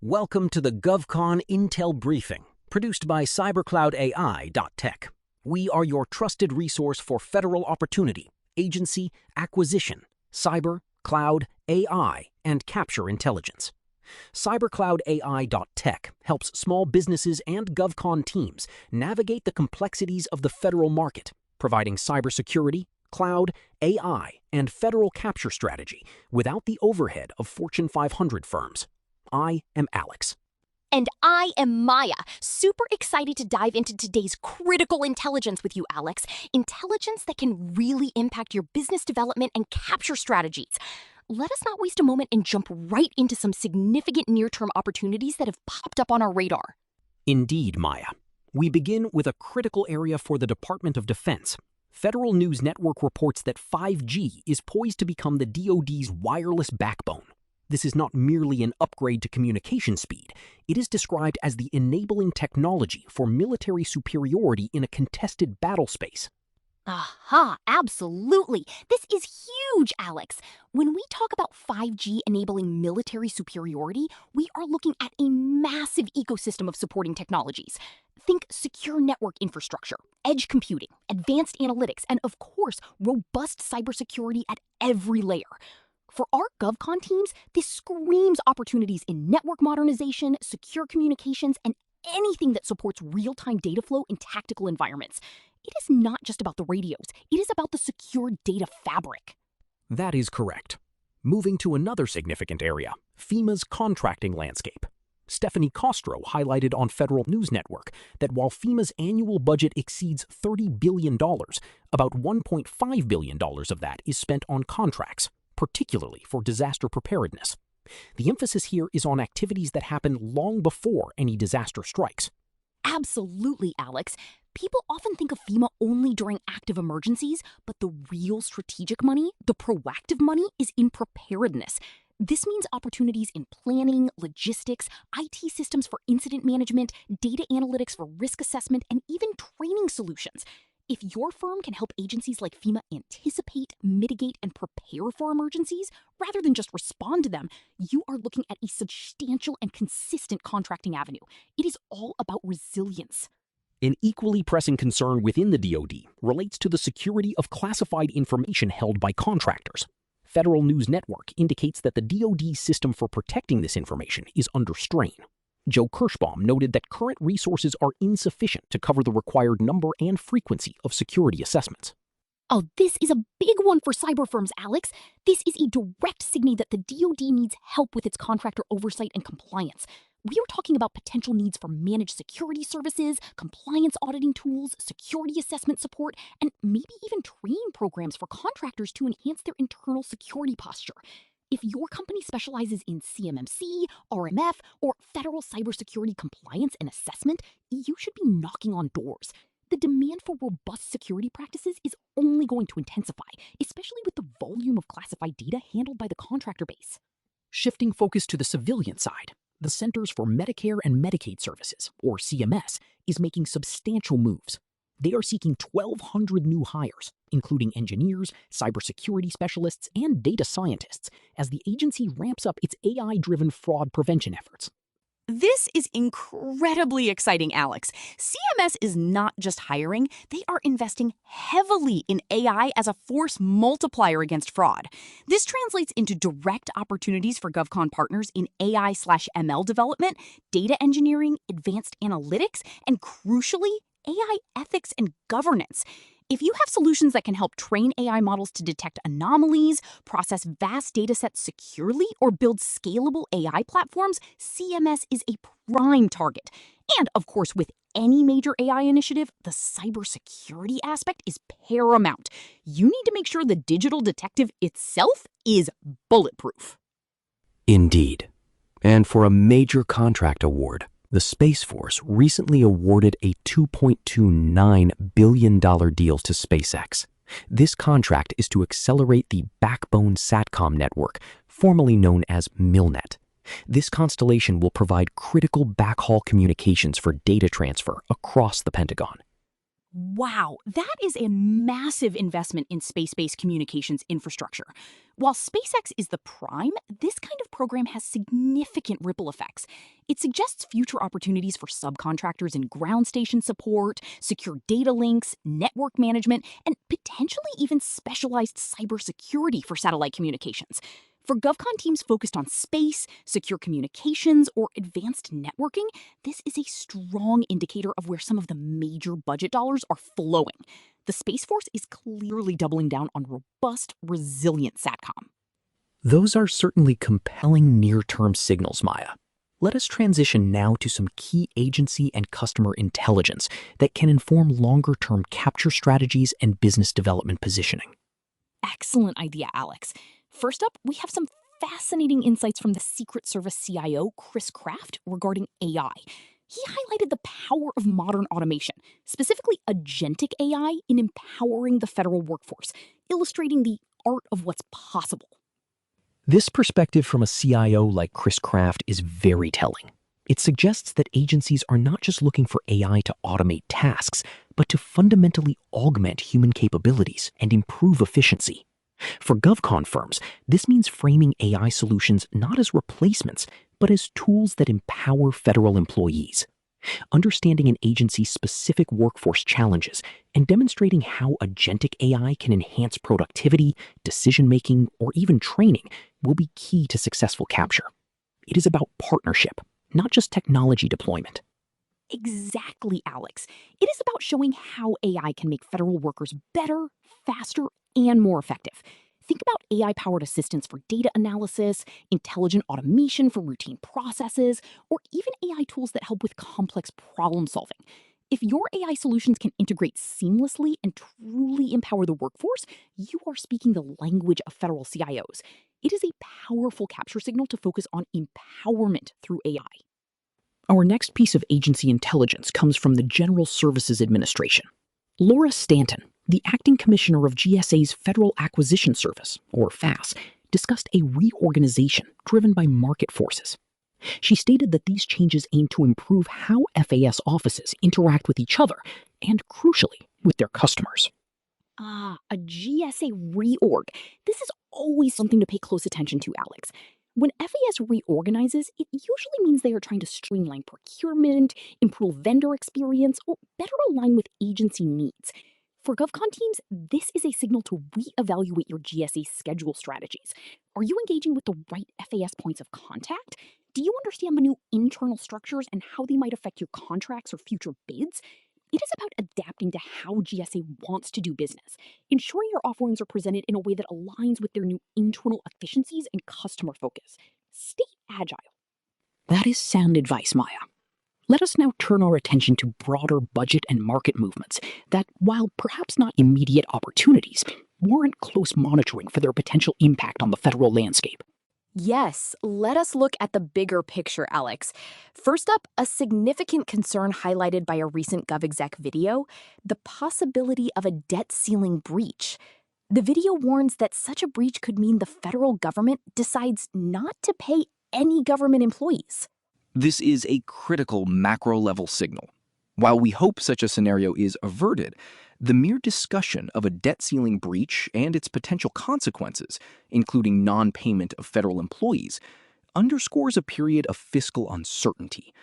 Welcome to the GovCon Intel Briefing, produced by cybercloudai.tech. We are your trusted resource for federal opportunity, agency, acquisition, cyber, cloud, AI, and capture intelligence. Cybercloudai.tech helps small businesses and GovCon teams navigate the complexities of the federal market, providing cybersecurity, cloud, AI, and federal capture strategy without the overhead of Fortune 500 firms. I am Alex. And I am Maya. Super excited to dive into today's critical intelligence with you, Alex. Intelligence that can really impact your business development and capture strategies. Let us not waste a moment and jump right into some significant near-term opportunities that have popped up on our radar. Indeed, Maya. We begin with a critical area for the Department of Defense. Federal News Network reports that 5G is poised to become the DoD's wireless backbone. This is not merely an upgrade to communication speed. It is described as the enabling technology for military superiority in a contested battle space. Aha, absolutely. This is huge, Alex. When we talk about 5G enabling military superiority, we are looking at a massive ecosystem of supporting technologies. Think secure network infrastructure, edge computing, advanced analytics, and of course, robust cybersecurity at every layer. For our GovCon teams, this screams opportunities in network modernization, secure communications, and anything that supports real-time data flow in tactical environments. It is not just about the radios, it is about the secure data fabric. That is correct. Moving to another significant area, FEMA's contracting landscape. Stephanie Costro highlighted on Federal News Network that while FEMA's annual budget exceeds $30 billion, about $1.5 billion of that is spent on contracts, particularly for disaster preparedness. The emphasis here is on activities that happen long before any disaster strikes. Absolutely, Alex. People often think of FEMA only during active emergencies, but the real strategic money, the proactive money, is in preparedness. This means opportunities in planning, logistics, IT systems for incident management, data analytics for risk assessment, and even training solutions. If your firm can help agencies like FEMA anticipate, mitigate, and prepare for emergencies, rather than just respond to them, you are looking at a substantial and consistent contracting avenue. It is all about resilience. An equally pressing concern within the DoD relates to the security of classified information held by contractors. Federal News Network indicates that the DoD's system for protecting this information is under strain. Joe Kirschbaum noted that current resources are insufficient to cover the required number and frequency of security assessments. Oh, this is a big one for cyber firms, Alex. This is a direct signal that the DoD needs help with its contractor oversight and compliance. We are talking about potential needs for managed security services, compliance auditing tools, security assessment support, and maybe even training programs for contractors to enhance their internal security posture. If your company specializes in CMMC, RMF, or federal cybersecurity compliance and assessment, you should be knocking on doors. The demand for robust security practices is only going to intensify, especially with the volume of classified data handled by the contractor base. Shifting focus to the civilian side, the Centers for Medicare and Medicaid Services, or CMS, is making substantial moves. They are seeking 1,200 new hires, including engineers, cybersecurity specialists, and data scientists, as the agency ramps up its AI-driven fraud prevention efforts. This is incredibly exciting, Alex. CMS is not just hiring, they are investing heavily in AI as a force multiplier against fraud. This translates into direct opportunities for GovCon partners in AI/ML development, data engineering, advanced analytics, and crucially, AI ethics and governance. If you have solutions that can help train AI models to detect anomalies, process vast datasets securely, or build scalable AI platforms, CMS is a prime target. And of course, with any major AI initiative, the cybersecurity aspect is paramount. You need to make sure the digital detective itself is bulletproof. Indeed. And for a major contract award, the Space Force recently awarded a $2.29 billion deal to SpaceX. This contract is to accelerate the backbone SATCOM network, formerly known as MILNET. This constellation will provide critical backhaul communications for data transfer across the Pentagon. Wow, that is a massive investment in space-based communications infrastructure. While SpaceX is the prime, this kind of program has significant ripple effects. It suggests future opportunities for subcontractors in ground station support, secure data links, network management, and potentially even specialized cybersecurity for satellite communications. For GovCon teams focused on space, secure communications, or advanced networking, this is a strong indicator of where some of the major budget dollars are flowing. The Space Force is clearly doubling down on robust, resilient SATCOM. Those are certainly compelling near-term signals, Maya. Let us transition now to some key agency and customer intelligence that can inform longer-term capture strategies and business development positioning. Excellent idea, Alex. First up, we have some fascinating insights from the Secret Service CIO, Chris Kraft, regarding AI. He highlighted the power of modern automation, specifically agentic AI, in empowering the federal workforce, illustrating the art of what's possible. This perspective from a CIO like Chris Kraft is very telling. It suggests that agencies are not just looking for AI to automate tasks, but to fundamentally augment human capabilities and improve efficiency. For GovCon firms, this means framing AI solutions not as replacements, but as tools that empower federal employees. Understanding an agency's specific workforce challenges and demonstrating how agentic AI can enhance productivity, decision-making, or even training will be key to successful capture. It is about partnership, not just technology deployment. Exactly, Alex. It is about showing how AI can make federal workers better, faster, and more effective. Think about AI-powered assistance for data analysis, intelligent automation for routine processes, or even AI tools that help with complex problem solving. If your AI solutions can integrate seamlessly and truly empower the workforce, you are speaking the language of federal CIOs. It is a powerful capture signal to focus on empowerment through AI. Our next piece of agency intelligence comes from the General Services Administration. Laura Stanton, the acting commissioner of GSA's Federal Acquisition Service, or FAS, discussed a reorganization driven by market forces. She stated that these changes aim to improve how FAS offices interact with each other and, crucially, with their customers. A GSA reorg. This is always something to pay close attention to, Alex. When FAS reorganizes, it usually means they are trying to streamline procurement, improve vendor experience, or better align with agency needs. For GovCon teams, this is a signal to reevaluate your GSA schedule strategies. Are you engaging with the right FAS points of contact? Do you understand the new internal structures and how they might affect your contracts or future bids? It is about adapting to how GSA wants to do business, ensuring your offerings are presented in a way that aligns with their new internal efficiencies and customer focus. Stay agile. That is sound advice, Maya. Let us now turn our attention to broader budget and market movements that, while perhaps not immediate opportunities, warrant close monitoring for their potential impact on the federal landscape. Yes, let us look at the bigger picture, Alex. First up, a significant concern highlighted by a recent GovExec video, the possibility of a debt ceiling breach. The video warns that such a breach could mean the federal government decides not to pay any government employees. This is a critical macro-level signal. While we hope such a scenario is averted, the mere discussion of a debt ceiling breach and its potential consequences, including non-payment of federal employees, underscores a period of fiscal uncertainty.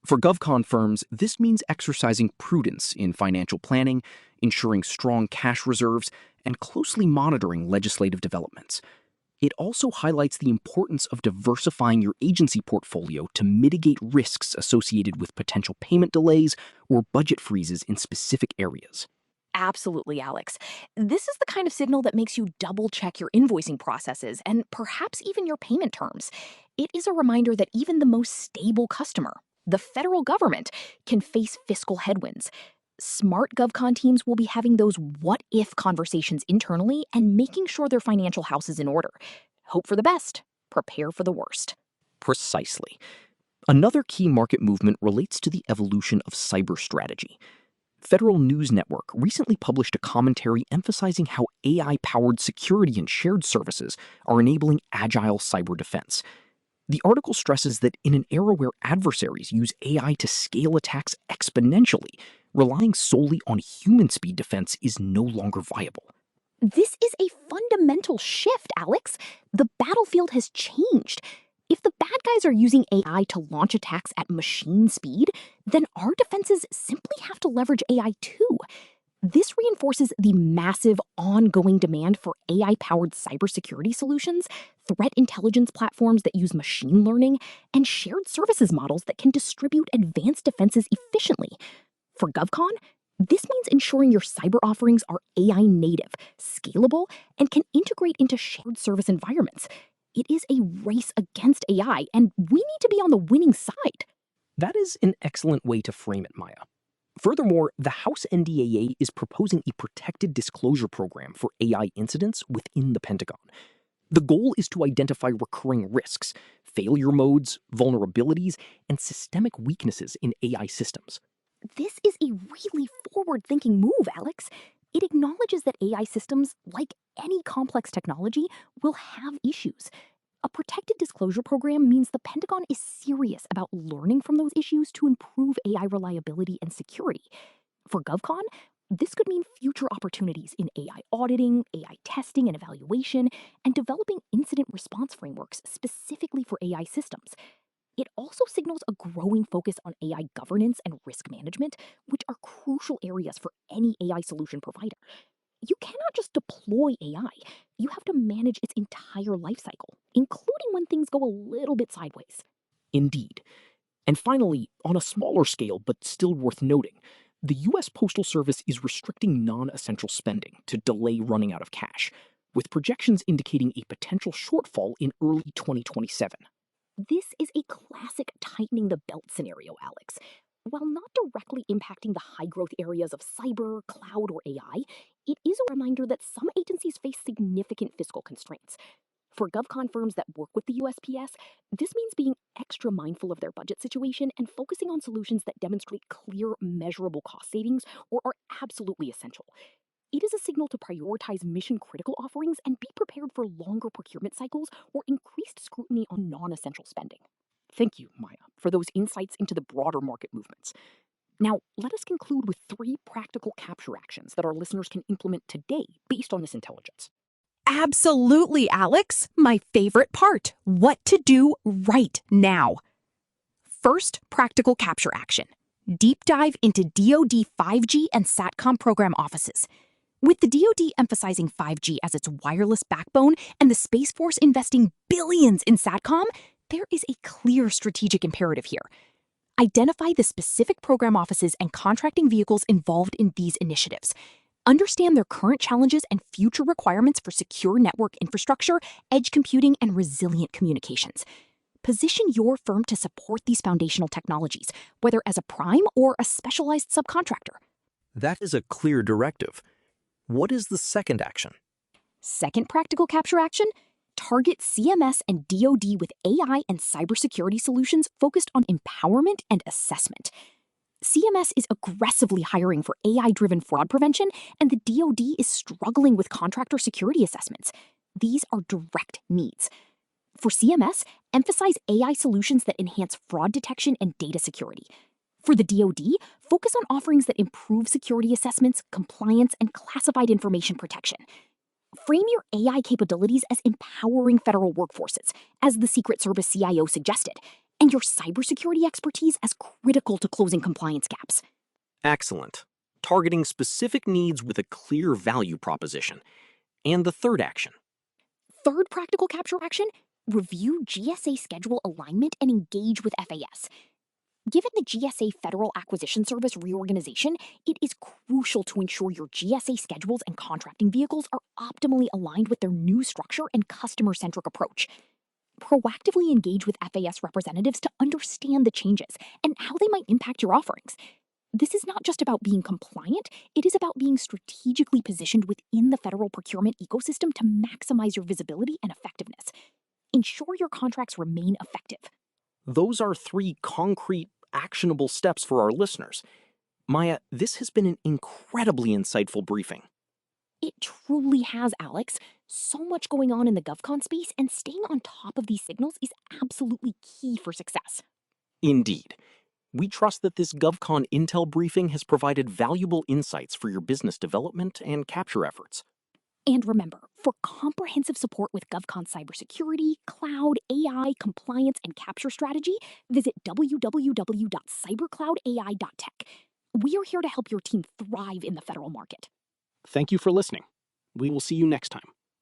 For GovCon firms, this means exercising prudence in financial planning, ensuring strong cash reserves, and closely monitoring legislative developments. It also highlights the importance of diversifying your agency portfolio to mitigate risks associated with potential payment delays or budget freezes in specific areas. Absolutely, Alex. This is the kind of signal that makes you double-check your invoicing processes and perhaps even your payment terms. It is a reminder that even the most stable customer, the federal government, can face fiscal headwinds. Smart GovCon teams will be having those what-if conversations internally and making sure their financial house is in order. Hope for the best, prepare for the worst. Precisely. Another key market movement relates to the evolution of cyber strategy. Federal News Network recently published a commentary emphasizing how AI-powered security and shared services are enabling agile cyber defense. The article stresses that in an era where adversaries use AI to scale attacks exponentially, Relying solely on human speed defense is no longer viable. This is a fundamental shift, Alex. The battlefield has changed. If the bad guys are using AI to launch attacks at machine speed, then our defenses simply have to leverage AI too. This reinforces the massive ongoing demand for AI-powered cybersecurity solutions, threat intelligence platforms that use machine learning, and shared services models that can distribute advanced defenses efficiently. For GovCon, this means ensuring your cyber offerings are AI native, scalable, and can integrate into shared service environments. It is a race against AI, and we need to be on the winning side. That is an excellent way to frame it, Maya. Furthermore, the House NDAA is proposing a protected disclosure program for AI incidents within the Pentagon. The goal is to identify recurring risks, failure modes, vulnerabilities, and systemic weaknesses in AI systems. This is a really forward-thinking move, Alex. It acknowledges that AI systems, like any complex technology, will have issues. A protected disclosure program means the Pentagon is serious about learning from those issues to improve AI reliability and security. For GovCon, this could mean future opportunities in AI auditing, AI testing and evaluation, and developing incident response frameworks specifically for AI systems. It also signals a growing focus on AI governance and risk management, which are crucial areas for any AI solution provider. You cannot just deploy AI. You have to manage its entire lifecycle, including when things go a little bit sideways. Indeed. And finally, on a smaller scale but still worth noting, the U.S. Postal Service is restricting non-essential spending to delay running out of cash, with projections indicating a potential shortfall in early 2027. This is a classic tightening the belt scenario, Alex. While not directly impacting the high-growth areas of cyber, cloud, or AI, it is a reminder that some agencies face significant fiscal constraints. For GovCon firms that work with the USPS, this means being extra mindful of their budget situation and focusing on solutions that demonstrate clear, measurable cost savings or are absolutely essential. It is a signal to prioritize mission-critical offerings and be prepared for longer procurement cycles or increased scrutiny on non-essential spending. Thank you, Maya, for those insights into the broader market movements. Now, let us conclude with 3 practical capture actions that our listeners can implement today based on this intelligence. Absolutely, Alex. My favorite part. What to do right now. First, practical capture action. Deep dive into DoD 5G and SATCOM program offices. With the DoD emphasizing 5G as its wireless backbone and the Space Force investing billions in SATCOM, there is a clear strategic imperative here. Identify the specific program offices and contracting vehicles involved in these initiatives. Understand their current challenges and future requirements for secure network infrastructure, edge computing, and resilient communications. Position your firm to support these foundational technologies, whether as a prime or a specialized subcontractor. That is a clear directive. What is the second action? Second practical capture action? Target CMS and DoD with AI and cybersecurity solutions focused on empowerment and assessment. CMS is aggressively hiring for AI-driven fraud prevention, and the DoD is struggling with contractor security assessments. These are direct needs. For CMS, emphasize AI solutions that enhance fraud detection and data security. For the DoD, focus on offerings that improve security assessments, compliance, and classified information protection. Frame your AI capabilities as empowering federal workforces, as the Secret Service CIO suggested, and your cybersecurity expertise as critical to closing compliance gaps. Excellent. Targeting specific needs with a clear value proposition. And the third action. Third practical capture action, review GSA schedule alignment and engage with FAS. Given the GSA Federal Acquisition Service reorganization, it is crucial to ensure your GSA schedules and contracting vehicles are optimally aligned with their new structure and customer-centric approach. Proactively engage with FAS representatives to understand the changes and how they might impact your offerings. This is not just about being compliant, it is about being strategically positioned within the federal procurement ecosystem to maximize your visibility and effectiveness. Ensure your contracts remain effective. Those are 3 concrete, actionable steps for our listeners. Maya, this has been an incredibly insightful briefing. It truly has, Alex. So much going on in the GovCon space, and staying on top of these signals is absolutely key for success. Indeed. We trust that this GovCon Intel briefing has provided valuable insights for your business development and capture efforts. And remember, for comprehensive support with GovCon cybersecurity, cloud, AI, compliance, and capture strategy, visit www.cybercloudai.tech. We are here to help your team thrive in the federal market. Thank you for listening. We will see you next time.